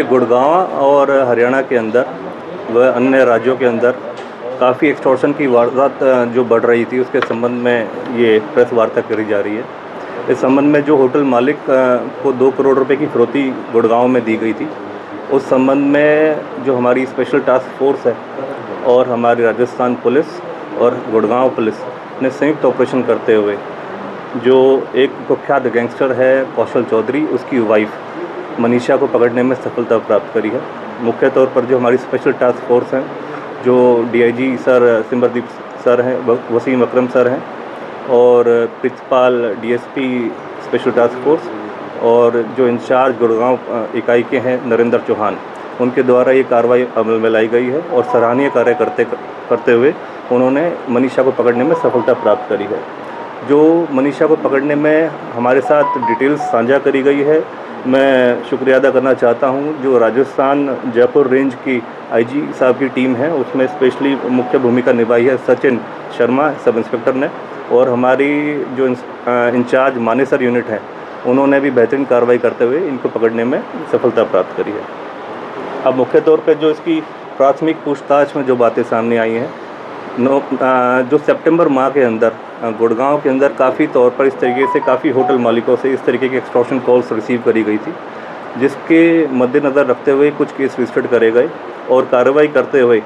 गुड़गांव और हरियाणा के अंदर व अन्य राज्यों के अंदर काफ़ी एक्सटॉर्शन की वारदात जो बढ़ रही थी, उसके संबंध में ये प्रेस वार्ता करी जा रही है। इस संबंध में जो होटल मालिक को 2 करोड़ रुपए की फिरौती गुड़गांव में दी गई थी, उस संबंध में जो हमारी स्पेशल टास्क फोर्स है और हमारी राजस्थान पुलिस और गुड़गांव पुलिस ने संयुक्त ऑपरेशन करते हुए जो एक कुख्यात गैंगस्टर है कौशल चौधरी, उसकी वाइफ मनीषा को पकड़ने में सफलता प्राप्त करी है। मुख्य तौर पर जो हमारी स्पेशल टास्क फोर्स हैं, जो डीआईजी सर सिमरदीप सर हैं, वसीम अकरम सर हैं और principal DSP special task force और जो इंचार्ज गुड़गांव इकाई के हैं नरेंद्र चौहान, उनके द्वारा ये कार्रवाई अमल में लाई गई है और सराहनीय कार्य करते हुए उन्होंने मनीषा को पकड़ने में सफलता प्राप्त करी है। जो मनीषा को पकड़ने में हमारे साथ डिटेल्स साझा करी गई है, मैं शुक्रिया अदा करना चाहता हूं। जो राजस्थान जयपुर रेंज की आईजी साहब की टीम है, उसमें स्पेशली मुख्य भूमिका निभाई है सचिन शर्मा सब इंस्पेक्टर ने, और हमारी जो इंचार्ज मानेसर यूनिट है, उन्होंने भी बेहतरीन कार्रवाई करते हुए इनको पकड़ने में सफलता प्राप्त करी है। अब मुख्य तौर पर जो इसकी प्राथमिक पूछताछ में जो बातें सामने आई हैं, जो सितंबर माह के अंदर गुड़गांव के अंदर काफ़ी तौर पर इस तरीके से काफ़ी होटल मालिकों से इस तरीके की एक्सटॉर्शन कॉल्स रिसीव करी गई थी, जिसके मद्देनज़र रखते हुए कुछ केस रजिस्टर्ड करे गए और कार्रवाई करते हुए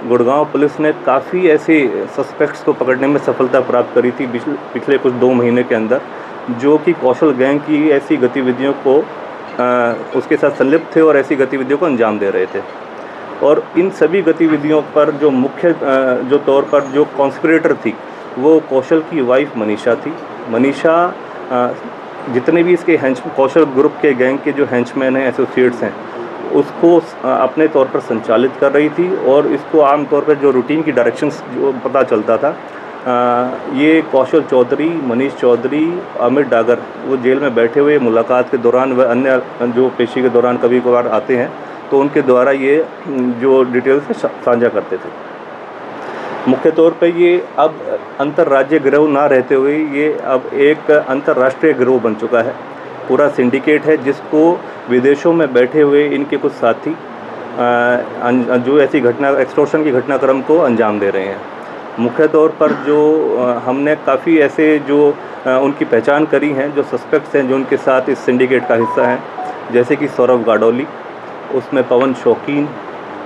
गुड़गांव पुलिस ने काफ़ी ऐसे सस्पेक्ट्स को पकड़ने में सफलता प्राप्त करी थी पिछले कुछ 2 महीने के अंदर, जो कि कौशल गैंग की ऐसी गतिविधियों को उसके साथ संलिप्त थे और ऐसी गतिविधियों को अंजाम दे रहे थे। और इन सभी गतिविधियों पर जो मुख्य जो तौर पर जो कॉन्स्पिरेटर थी, वो कौशल की वाइफ मनीषा थी। मनीषा जितने भी इसके कौशल ग्रुप के गैंग के जो हेंचमैन हैं, एसोसिएट्स हैं, उसको अपने तौर पर संचालित कर रही थी और इसको आमतौर पर जो रूटीन की डायरेक्शंस जो पता चलता था, ये कौशल चौधरी, मनीष चौधरी, अमित डागर वो जेल में बैठे हुए मुलाकात के दौरान व अन्य जो पेशी के दौरान कभी कभार आते हैं, तो उनके द्वारा ये जो डिटेल्स साझा करते थे। मुख्य तौर पे ये अब अंतर्राज्य गिरोह ना रहते हुए ये अब एक अंतर्राष्ट्रीय गिरोह बन चुका है, पूरा सिंडिकेट है, जिसको विदेशों में बैठे हुए इनके कुछ साथी जो ऐसी घटना एक्सटॉर्शन की घटनाक्रम को अंजाम दे रहे हैं। मुख्य तौर पर जो हमने काफ़ी ऐसे जो उनकी पहचान करी हैं, जो सस्पेक्ट्स हैं जो उनके साथ इस सिंडिकेट का हिस्सा हैं, जैसे कि सौरभ गाडोली, उसमें पवन शौकीन,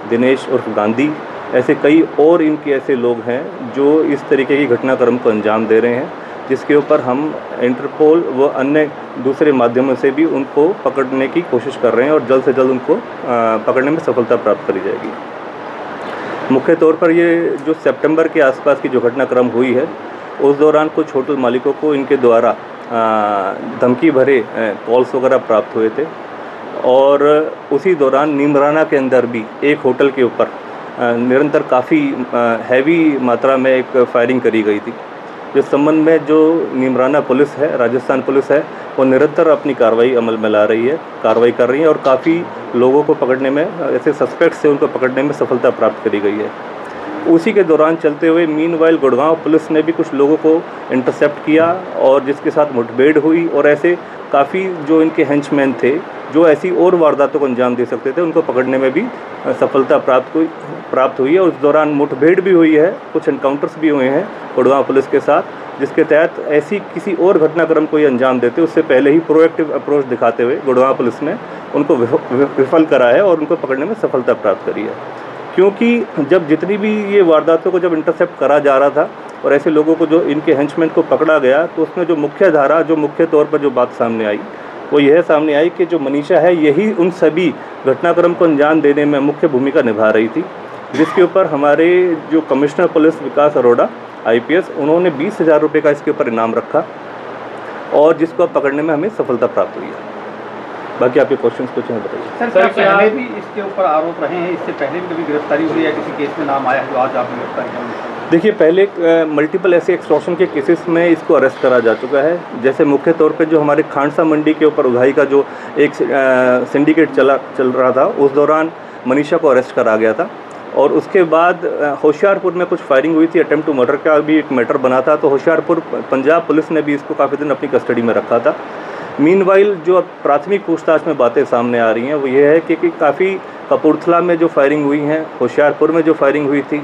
दिनेश उर्फ गांधी, ऐसे कई और इनके ऐसे लोग हैं जो इस तरीके की घटनाक्रम को अंजाम दे रहे हैं, जिसके ऊपर हम इंटरपोल व अन्य दूसरे माध्यमों से भी उनको पकड़ने की कोशिश कर रहे हैं और जल्द से जल्द उनको पकड़ने में सफलता प्राप्त करी जाएगी। मुख्य तौर पर ये जो सितंबर के आसपास की जो घटनाक्रम हुई है, उस दौरान कुछ होटल मालिकों को इनके द्वारा धमकी भरे कॉल्स वगैरह प्राप्त हुए थे और उसी दौरान नीमराना के अंदर भी एक होटल के ऊपर निरंतर काफ़ी हैवी मात्रा में एक फायरिंग करी गई थी। जिस संबंध में जो नीमराना पुलिस है, राजस्थान पुलिस है, वो निरंतर अपनी कार्रवाई अमल में ला रही है, कार्रवाई कर रही है और काफ़ी लोगों को पकड़ने में, ऐसे सस्पेक्ट्स से उनको पकड़ने में सफलता प्राप्त करी गई है। उसी के दौरान चलते हुए मीनवाइल गुड़गांव पुलिस ने भी कुछ लोगों को इंटरसेप्ट किया और जिसके साथ मुठभेड़ हुई और ऐसे काफ़ी जो इनके हेंचमैन थे जो ऐसी और वारदातों को अंजाम दे सकते थे, उनको पकड़ने में भी सफलता प्राप्त हुई है। उस दौरान मुठभेड़ भी हुई है, कुछ एनकाउंटर्स भी हुए हैं गुड़गांव पुलिस के साथ, जिसके तहत ऐसी किसी और घटनाक्रम को ये अंजाम देते उससे पहले ही प्रोएक्टिव अप्रोच दिखाते हुए गुड़गांव पुलिस ने उनको विफल करा है और उनको पकड़ने में सफलता प्राप्त करी है। क्योंकि जब जितनी भी ये वारदातों को जब इंटरसेप्ट करा जा रहा था और ऐसे लोगों को जो इनके हेंचमैन को पकड़ा गया, तो उसमें जो मुख्य धारा, जो मुख्य तौर पर जो बात सामने आई, वो यह सामने आई कि जो मनीषा है, यही उन सभी घटनाक्रम को अंजाम देने में मुख्य भूमिका निभा रही थी, जिसके ऊपर हमारे जो कमिश्नर पुलिस विकास अरोड़ा IPS, उन्होंने 20,000 रुपये का इसके ऊपर इनाम रखा और जिसको अब पकड़ने में हमें सफलता प्राप्त हुई है। बाकी आपके क्वेश्चंस कुछ हैं बताइए। सर, क्या पहले भी इसके ऊपर आरोप रहे हैं? इससे पहले भी कभी गिरफ्तारी हुई है, किसी केस में नाम आया है जो आज आपने गिरफ्तार किया? देखिए, पहले मल्टीपल ऐसे एक्सटॉर्शन के केसेस में इसको अरेस्ट करा जा चुका है। जैसे मुख्य तौर पे जो हमारे खांडसा मंडी के ऊपर उधाई का जो एक सिंडिकेट चल रहा था, उस दौरान मनीषा को अरेस्ट करा गया था और उसके बाद होशियारपुर में कुछ फायरिंग हुई थी, अटेम्प्ट टू मर्डर का भी एक मैटर बना था, तो होशियारपुर पंजाब पुलिस ने भी इसको काफ़ी दिन अपनी कस्टडी में रखा था। मीनवाइल जो प्राथमिक पूछताछ में बातें सामने आ रही हैं वो ये है कि काफ़ी कपूरथला में जो फायरिंग हुई हैं, होशियारपुर में जो फायरिंग हुई थी,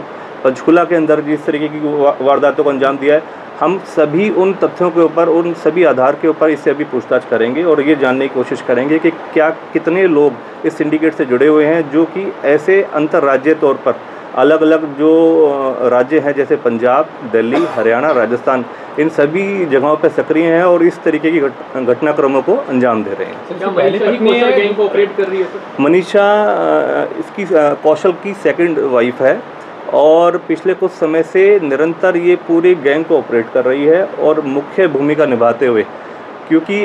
पंचकुला के अंदर जिस तरीके की वारदातों को अंजाम दिया है, हम सभी उन तथ्यों के ऊपर, उन सभी आधार के ऊपर इससे अभी पूछताछ करेंगे और ये जानने की कोशिश करेंगे कि क्या कितने लोग इस सिंडिकेट से जुड़े हुए हैं जो कि ऐसे अंतर्राज्यीय तौर पर अलग अलग जो राज्य हैं जैसे पंजाब, दिल्ली, हरियाणा, राजस्थान, इन सभी जगहों पर सक्रिय हैं और इस तरीके की घटनाक्रमों को अंजाम दे रहे हैं। मनीषा इसकी कौशल की सेकंड वाइफ है और पिछले कुछ समय से निरंतर ये पूरे गैंग को ऑपरेट कर रही है और मुख्य भूमिका निभाते हुए, क्योंकि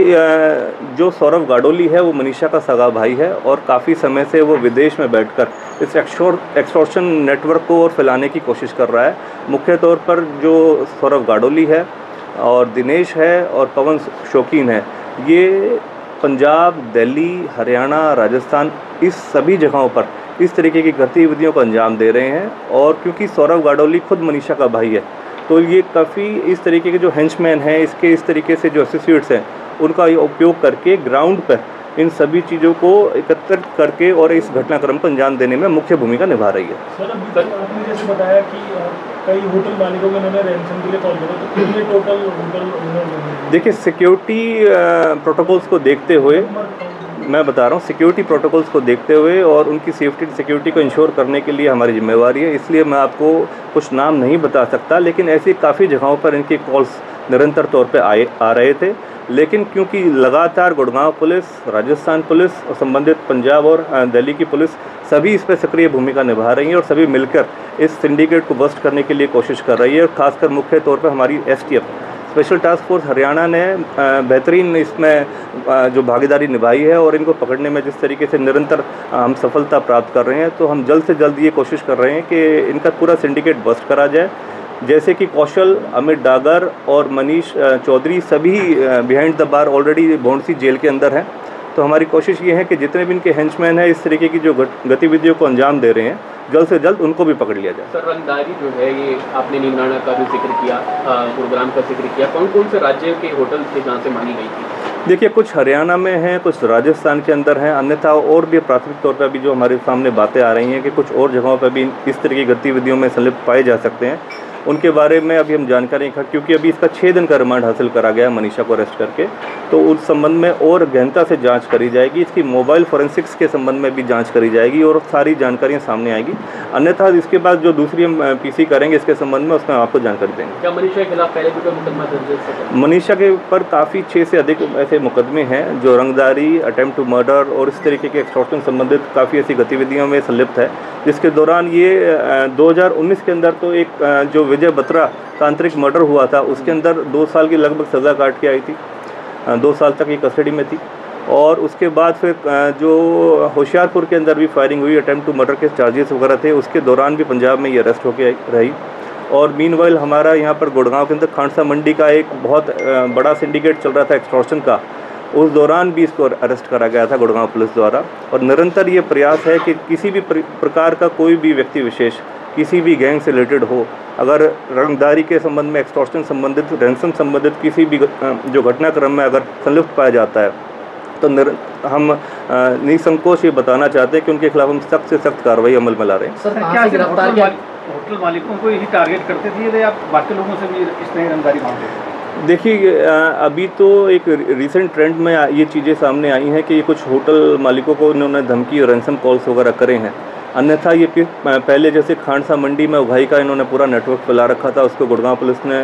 जो सौरभ गाडोली है वो मनीषा का सगा भाई है और काफ़ी समय से वो विदेश में बैठकर इस एक्सटॉर्शन नेटवर्क को और फैलाने की कोशिश कर रहा है। मुख्य तौर पर जो सौरभ गाडोली है और दिनेश है और पवन शौकीन है, ये पंजाब, दिल्ली, हरियाणा, राजस्थान, इस सभी जगहों पर इस तरीके की गतिविधियों को अंजाम दे रहे हैं। और क्योंकि सौरभ गाडोली खुद मनीषा का भाई है, तो ये काफ़ी इस तरीके के जो हेंचमैन हैं, इसके इस तरीके से जो एसोसिएट्स हैं, उनका ये उपयोग करके ग्राउंड पर इन सभी चीज़ों को एकत्रित करके और इस घटनाक्रम को अंजाम देने में मुख्य भूमिका निभा रही है। सर, आपने जैसे बताया कि कई होटल मालिकों को इन्होंने रैंसम के लिए कॉल किया, तो कितने टोटल होटल? देखिए, सिक्योरिटी प्रोटोकॉल्स को देखते हुए मैं बता रहा हूँ, सिक्योरिटी प्रोटोकॉल्स को देखते हुए और उनकी सेफ्टी सिक्योरिटी को इंश्योर करने के लिए हमारी जिम्मेवारी है, इसलिए मैं आपको कुछ नाम नहीं बता सकता, लेकिन ऐसी काफ़ी जगहों पर इनके कॉल्स निरंतर तौर पे आ रहे थे। लेकिन क्योंकि लगातार गुड़गांव पुलिस, राजस्थान पुलिस और संबंधित पंजाब और दिल्ली की पुलिस सभी इस पर सक्रिय भूमिका निभा रही हैं और सभी मिलकर इस सिंडिकेट को बस्ट करने के लिए कोशिश कर रही है। और ख़ासकर मुख्य तौर पर हमारी STF special task force Haryana ने बेहतरीन इसमें जो भागीदारी निभाई है और इनको पकड़ने में जिस तरीके से निरंतर हम सफलता प्राप्त कर रहे हैं, तो हम जल्द से जल्द ये कोशिश कर रहे हैं कि इनका पूरा सिंडिकेट बस्ट करा जाए। जैसे कि कौशल, अमित डागर और मनीष चौधरी सभी behind the bar already Bhondsi jail के अंदर हैं। तो हमारी कोशिश ये है कि जितने भी इनके हेंचमैन हैं इस तरीके की जो गतिविधियों को अंजाम दे रहे हैं, जल्द से जल्द उनको भी पकड़ लिया जाए। सर, रंगदारी जो है, ये आपने नीमराना का भी जिक्र किया, गुरुग्राम का जिक्र किया, कौन कौन से राज्य के होटल थे जहाँ से मांगी गई थी? देखिए, कुछ हरियाणा में हैं, कुछ राजस्थान के अंदर हैं, अन्यथा और भी प्राथमिक तौर पर अभी जो हमारे सामने बातें आ रही हैं कि कुछ और जगहों पर भी इस तरह की गतिविधियों में संलिप्त पाए जा सकते हैं। उनके बारे में अभी हम जानकारी इकट्ठा, क्योंकि अभी इसका 6 दिन का रिमांड हासिल करा गया मनीषा को अरेस्ट करके, तो उस संबंध में और गहनता से जांच करी जाएगी। इसकी मोबाइल फोरेंसिक्स के संबंध में भी जांच करी जाएगी और सारी जानकारियां सामने आएगी। अन्यथा इसके बाद जो दूसरी हम PC करेंगे इसके संबंध में, उसमें आपको जानकारी देंगे। क्या मनीषा के खिलाफ पहले भी कोई मुकदमा दर्ज है? मनीषा के ऊपर काफ़ी 6 से अधिक ऐसे मुकदमे हैं जो रंगदारी, अटेम्प्ट टू मर्डर और इस तरीके के एक्सटॉर्शन संबंधित काफ़ी ऐसी गतिविधियों में संलिप्त है, जिसके दौरान ये 2019 के अंदर तो एक जो विजय बत्रा तांत्रिक मर्डर हुआ था, उसके अंदर 2 साल की लगभग सज़ा काट के आई थी, 2 साल तक ये कस्टडी में थी। और उसके बाद फिर जो होशियारपुर के अंदर भी फायरिंग हुई, अटेम्प्ट टू मर्डर के चार्जेस वगैरह थे, उसके दौरान भी पंजाब में ये अरेस्ट होकर रही। और मीनवाइल हमारा यहाँ पर गुड़गांव के अंदर खांडसा मंडी का एक बहुत बड़ा सिंडिकेट चल रहा था एक्सटॉर्शन का, उस दौरान भी इसको अरेस्ट करा गया था गुड़गांव पुलिस द्वारा। और निरंतर ये प्रयास है कि किसी भी प्रकार का कोई भी व्यक्ति विशेष किसी भी गैंग से रिलेटेड हो, अगर रंगदारी के संबंध में, एक्सटॉर्शन संबंधित, रैंसम संबंधित किसी भी जो घटनाक्रम में अगर संलिप्त पाया जाता है, तो हम निसंकोच ये बताना चाहते हैं कि उनके खिलाफ हम सख्त से सख्त कार्रवाई अमल में ला रहे हैं। सर, क्या होटल मालिकों को यही टारगेट करते थे या बाकी लोगों से भी इस तरह रंगदारी मांगते थे? देखिए, अभी तो एक रिसेंट ट्रेंड में ये चीज़ें सामने आई हैं कि कुछ होटल मालिकों को इन्होंने धमकी और रैंसम कॉल्स वगैरह करे हैं। अन्यथा ये पहले जैसे खांडसा मंडी में उगाही का इन्होंने पूरा नेटवर्क फैला रखा था, उसको गुड़गांव पुलिस ने,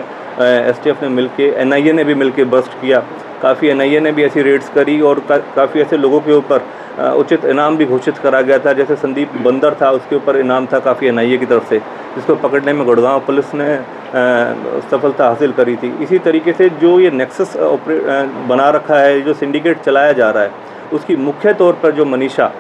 STF ने मिलके, NIA ने भी मिलके बस्ट किया। काफ़ी NIA ने भी ऐसी रेड्स करी और काफ़ी ऐसे लोगों के ऊपर उचित इनाम भी घोषित करा गया था। जैसे संदीप बंदर था, उसके ऊपर इनाम था काफ़ी NIA की तरफ से, जिसको पकड़ने में गुड़गांव पुलिस ने सफलता हासिल करी थी। इसी तरीके से जो ये नेक्सस बना रखा है, जो सिंडिकेट चलाया जा रहा है, उसकी मुख्य तौर पर जो मनीषा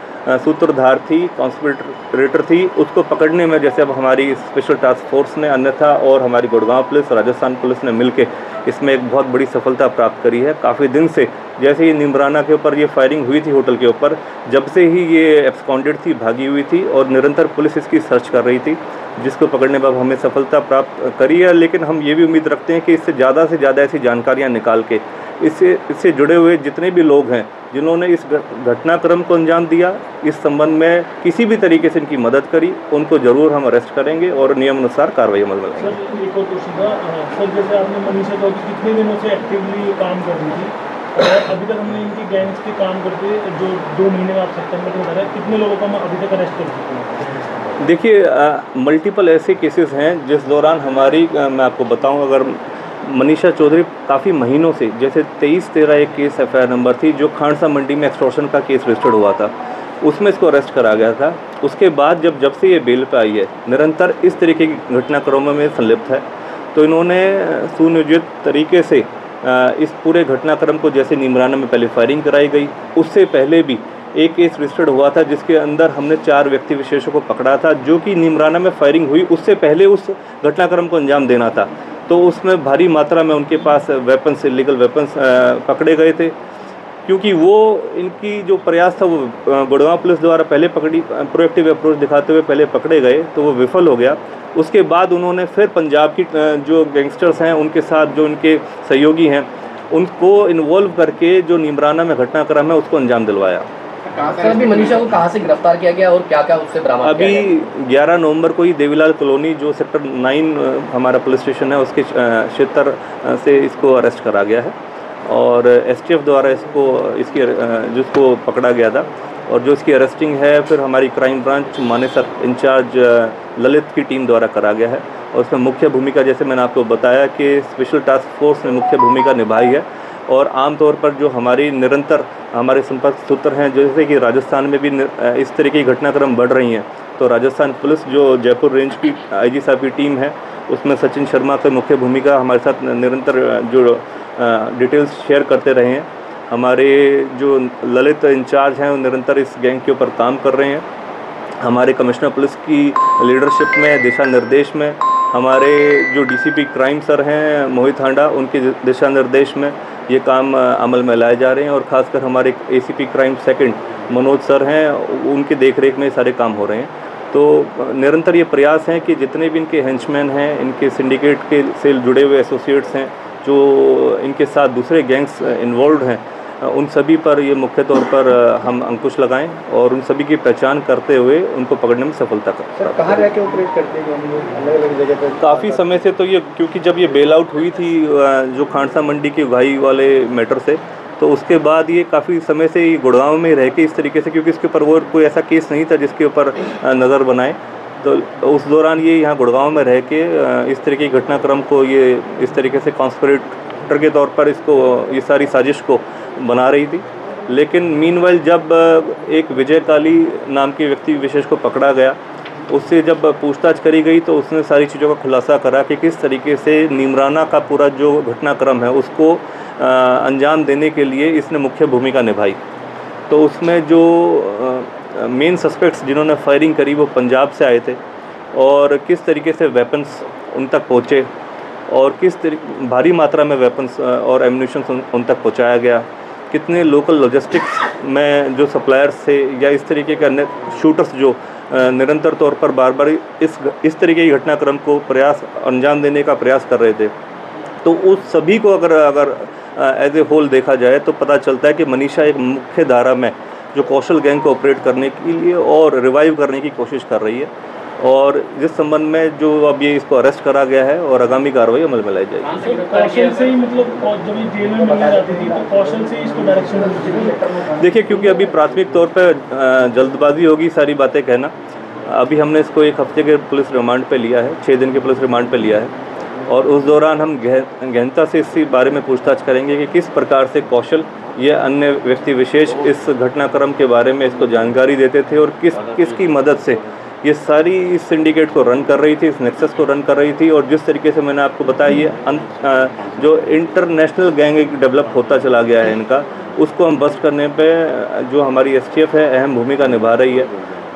सूत्रधार थी, कॉन्स्पिरेटर थी, उसको पकड़ने में जैसे अब हमारी स्पेशल टास्क फोर्स ने, अन्यथा और हमारी गुड़गांव पुलिस, राजस्थान पुलिस ने मिलके इसमें एक बहुत बड़ी सफलता प्राप्त करी है। काफ़ी दिन से जैसे ही नीमराना के ऊपर ये फायरिंग हुई थी होटल के ऊपर, जब से ही ये एब्सकॉन्डेड थी, भागी हुई थी और निरंतर पुलिस इसकी सर्च कर रही थी, जिसको पकड़ने पर हमें सफलता प्राप्त करी है। लेकिन हम ये भी उम्मीद रखते हैं कि इससे ज़्यादा से ज़्यादा ऐसी जानकारियाँ निकाल के इससे जुड़े हुए जितने भी लोग हैं जिन्होंने इस घटनाक्रम को अंजाम दिया, इस संबंध में किसी भी तरीके से इनकी मदद करी, उनको ज़रूर हम अरेस्ट करेंगे और नियमानुसार कार्रवाई अमल में लाएंगे। सर एक और क्वेश्चन था सर, जैसे आपने मनीषा चौधरी कितने दिनों से एक्टिवली काम कर रही थी और अभी तक हमने इनकी गैंग्स के काम करते जो 2 महीने में आप सितंबर में बता रहे हैं, कितने लोगों को हम अभी तक अरेस्ट कर चुके हैं? देखिए मल्टीपल ऐसे केसेस हैं जिस दौरान हमारी मैं आपको बताऊं, अगर मनीषा चौधरी काफ़ी महीनों से, जैसे 23-13 एक केस FIR नंबर थी जो खांडसा मंडी में एक्सटॉर्शन का केस रजिस्टर्ड हुआ था, उसमें इसको अरेस्ट करा गया था। उसके बाद जब से ये बेल पे आई है, निरंतर इस तरीके की घटनाक्रमों में संलिप्त है। तो इन्होंने सुनियोजित तरीके से इस पूरे घटनाक्रम को, जैसे नीमराना में पहले फायरिंग कराई गई, उससे पहले भी एक केस रजिस्टर्ड हुआ था जिसके अंदर हमने 4 व्यक्ति विशेषों को पकड़ा था, जो कि नीमराना में फायरिंग हुई उससे पहले उस घटनाक्रम को अंजाम देना था। तो उसमें भारी मात्रा में उनके पास वेपन्स, इलीगल वेपन्स पकड़े गए थे, क्योंकि वो इनकी जो प्रयास था वो गुड़गांव पुलिस द्वारा पहले प्रोएक्टिव अप्रोच दिखाते हुए पहले पकड़े गए, तो वो विफल हो गया। उसके बाद उन्होंने फिर पंजाब की जो गैंगस्टर्स हैं उनके साथ जो उनके सहयोगी हैं उनको इन्वॉल्व करके जो नीमराना में घटनाक्रम है उसको अंजाम दिलवाया। सर अभी मनीषा को कहाँ से गिरफ्तार किया गया और क्या क्या उससे बरामद किया गया? अभी 11 नवंबर को ही देवीलाल कॉलोनी जो सेक्टर 9 हमारा पुलिस स्टेशन है उसके क्षेत्र से इसको अरेस्ट करा गया है और STF द्वारा जिसको पकड़ा गया था और जो इसकी अरेस्टिंग है फिर हमारी crime branch Manesar incharge Lalit की टीम द्वारा करा गया है। और उसमें मुख्य भूमिका, जैसे मैंने आपको बताया कि स्पेशल टास्क फोर्स ने मुख्य भूमिका निभाई है और आमतौर पर जो हमारी निरंतर हमारे संपर्क सूत्र हैं, जैसे कि राजस्थान में भी इस तरह की घटनाक्रम बढ़ रही हैं, तो राजस्थान पुलिस जो जयपुर रेंज की IG साहब की टीम है उसमें सचिन शर्मा की मुख्य भूमिका, हमारे साथ निरंतर जो डिटेल्स शेयर करते रहे हैं। हमारे जो ललित इंचार्ज हैं वो निरंतर इस गैंग के ऊपर काम कर रहे हैं। हमारे कमिश्नर पुलिस की लीडरशिप में, दिशा निर्देश में, हमारे जो DCP क्राइम सर हैं मोहित हांडा, उनके दिशा निर्देश में ये काम अमल में लाए जा रहे हैं और ख़ासकर हमारे ACP crime second Manoj sir हैं, उनकी देखरेख में सारे काम हो रहे हैं। तो निरंतर ये प्रयास हैं कि जितने भी इनके हेंचमैन हैं, इनके सिंडिकेट के से जुड़े हुए एसोसिएट्स हैं, जो इनके साथ दूसरे गैंग्स इन्वॉल्व हैं, उन सभी पर ये मुख्य तौर पर हम अंकुश लगाएं और उन सभी की पहचान करते हुए उनको पकड़ने में सफलता करें। कहाँ रह के ऑपरेट करते हैं अलग अलग जगह पर? काफ़ी समय से तो ये, क्योंकि जब ये बेल आउट हुई थी जो खांडसा मंडी की उगाही वाले मैटर से, तो उसके बाद ये काफ़ी समय से ही गुड़गांव में रह के इस तरीके से, क्योंकि इसके ऊपर वो कोई ऐसा केस नहीं था जिसके ऊपर नज़र बनाए, तो उस दौरान ये यहाँ गुड़गांव में रह के इस तरह की घटनाक्रम को ये इस तरीके से कॉन्स्पिरेटर के तौर पर इसको ये सारी साजिश को बना रही थी। लेकिन मीनवाइल जब एक विजय काली नाम के व्यक्ति विशेष को पकड़ा गया, उससे जब पूछताछ करी गई तो उसने सारी चीज़ों का खुलासा करा कि किस तरीके से नीमराना का पूरा जो घटनाक्रम है उसको अंजाम देने के लिए इसने मुख्य भूमिका निभाई। तो उसमें जो मेन सस्पेक्ट्स जिन्होंने फायरिंग करी वो पंजाब से आए थे और किस तरीके से वेपन्स उन तक पहुँचे और किस भारी मात्रा में वेपन्स और एम्यूनिशन उन तक पहुँचाया गया, कितने लोकल लॉजिस्टिक्स में जो सप्लायर्स थे या इस तरीके के अन्य शूटर्स जो निरंतर तौर पर बार बार इस तरीके की घटनाक्रम को अंजाम देने का प्रयास कर रहे थे, तो उस सभी को अगर एज ए होल देखा जाए तो पता चलता है कि मनीषा एक मुख्य धारा में जो कौशल गैंग को ऑपरेट करने के लिए और रिवाइव करने की कोशिश कर रही है। और जिस संबंध में जो अब ये इसको अरेस्ट करा गया है और आगामी कार्रवाई अमल में लाई जाएगी। कौशल से ही मतलब जब ये जेल में मिलने जाती थी तो कौशल से ही इसको डायरेक्शन देखिए, क्योंकि अभी प्राथमिक तौर पर जल्दबाजी होगी सारी बातें कहना। अभी हमने इसको 1 हफ्ते के पुलिस रिमांड पे लिया है, 6 दिन के पुलिस रिमांड पे लिया है और उस दौरान हम गहनता से इसी बारे में पूछताछ करेंगे कि किस प्रकार से कौशल या अन्य व्यक्ति विशेष इस घटनाक्रम के बारे में इसको जानकारी देते थे और किसकी मदद से ये सारी इस सिंडिकेट को रन कर रही थी, इस नेक्सस को रन कर रही थी। और जिस तरीके से मैंने आपको बताया ये जो इंटरनेशनल गैंग डेवलप होता चला गया है इनका, उसको हम बस्ट करने पे जो हमारी STF है अहम भूमिका निभा रही है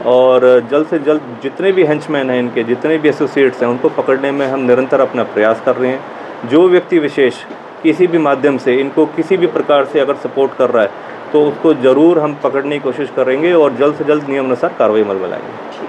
और जल्द से जल्द जितने भी हेंचमैन हैं इनके, जितने भी एसोसिएट्स हैं, उनको पकड़ने में हम निरंतर अपना प्रयास कर रहे हैं। जो व्यक्ति विशेष किसी भी माध्यम से इनको किसी भी प्रकार से अगर सपोर्ट कर रहा है तो उसको ज़रूर हम पकड़ने की कोशिश करेंगे और जल्द से जल्द नियमानुसार कार्रवाई अमल में लाएंगे।